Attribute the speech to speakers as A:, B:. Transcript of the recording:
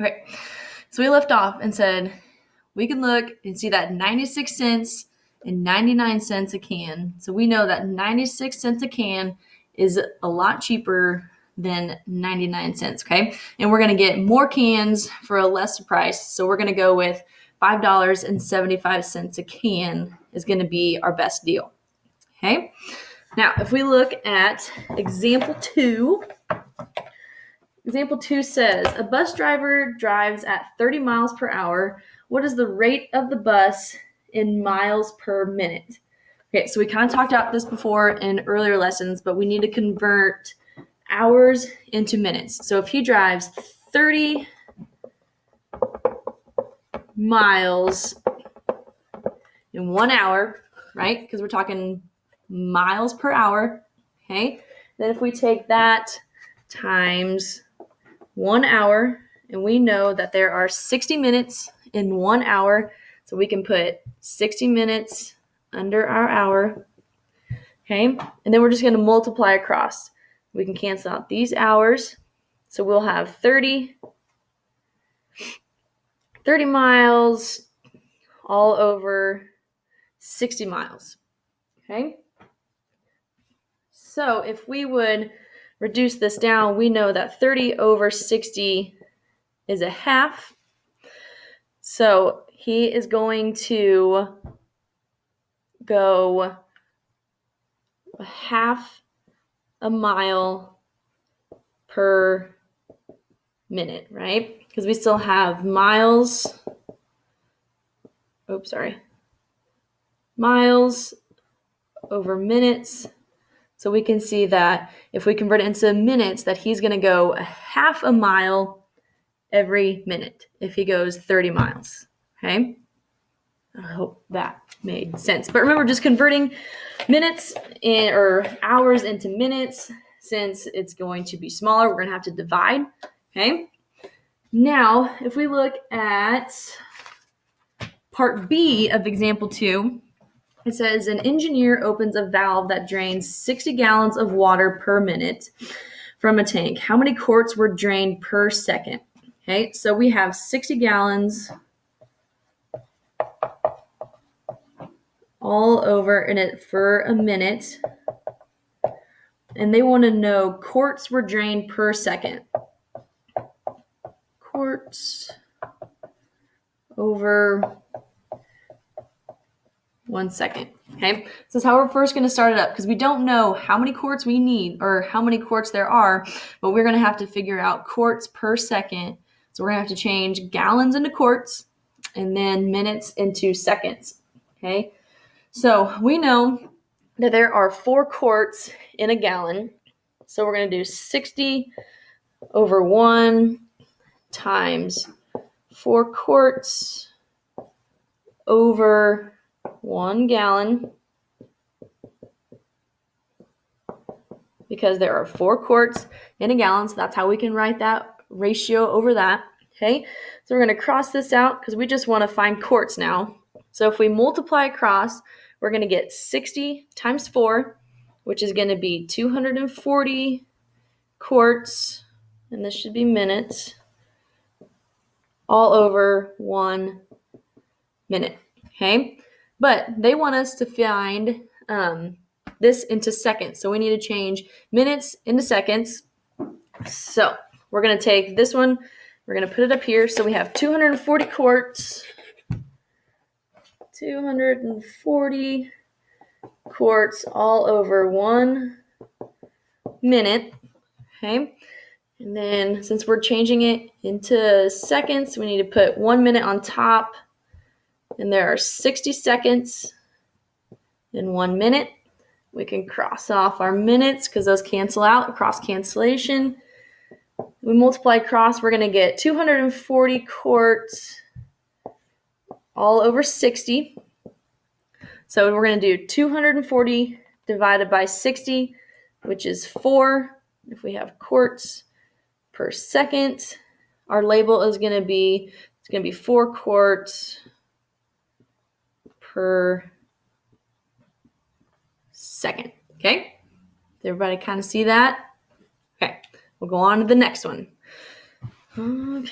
A: Okay, so we left off and said we can look and see that 96 cents and 99 cents a can. So we know that 96 cents a can is a lot cheaper than 99 cents, okay? And we're going to get more cans for a lesser price. So we're going to go with $5.75 a can is going to be our best deal, okay? Now, if we look at example 2, example 2 says, a bus driver drives at 30 miles per hour. What is the rate of the bus in miles per minute? Okay, so we kind of talked about this before in earlier lessons, but we need to convert hours into minutes. So if he drives 30 miles in 1 hour, right? Because we're talking miles per hour, okay? Then if we take that times 1 hour, and we know that there are 60 minutes in 1 hour, so we can put 60 minutes under our hour, okay? And then we're just going to multiply across. We can cancel out these hours, so we'll have 30 miles all over 60 miles, okay? So if we would reduce this down, we know that 30 over 60 is a half. So he is going to go a half a mile per minute, right? Because we still have miles. Miles over minutes. So we can see that if we convert it into minutes, that he's going to go a half a mile every minute if he goes 30 miles, okay? I hope that made sense. But remember, just converting minutes or hours into minutes, since it's going to be smaller, we're going to have to divide, okay? Now, if we look at part B of example 2, it says an engineer opens a valve that drains 60 gallons of water per minute from a tank. How many quarts were drained per second? Okay, so we have 60 gallons all over in it for a minute. And they want to know quarts were drained per second. Quarts over 1 second. Okay, so this is how we're first going to start it up, because we don't know how many quarts we need or how many quarts there are, but we're going to have to figure out quarts per second. So we're going to have to change gallons into quarts and then minutes into seconds. Okay, so we know that there are 4 quarts in a gallon. So we're going to do 60 over 1 times 4 quarts over 1 gallon, because there are 4 quarts in a gallon, so that's how we can write that ratio over that, okay? So we're going to cross this out because we just want to find quarts now. So if we multiply across, we're going to get 60 times 4, which is going to be 240 quarts, and this should be minutes, all over 1 minute, okay? But they want us to find this into seconds. So we need to change minutes into seconds. So we're going to take this one. We're going to put it up here. So we have 240 quarts. 240 quarts all over 1 minute. Okay. And then since we're changing it into seconds, we need to put 1 minute on top. And there are 60 seconds in 1 minute. We can cross off our minutes because those cancel out, cross cancellation. We multiply across, we're going to get 240 quarts all over 60. So we're going to do 240 divided by 60, which is 4. If we have quarts per second, our label is going to be, it's going to be 4 quarts per second. Okay? Does everybody kind of see that? Okay. We'll go on to the next one. Okay.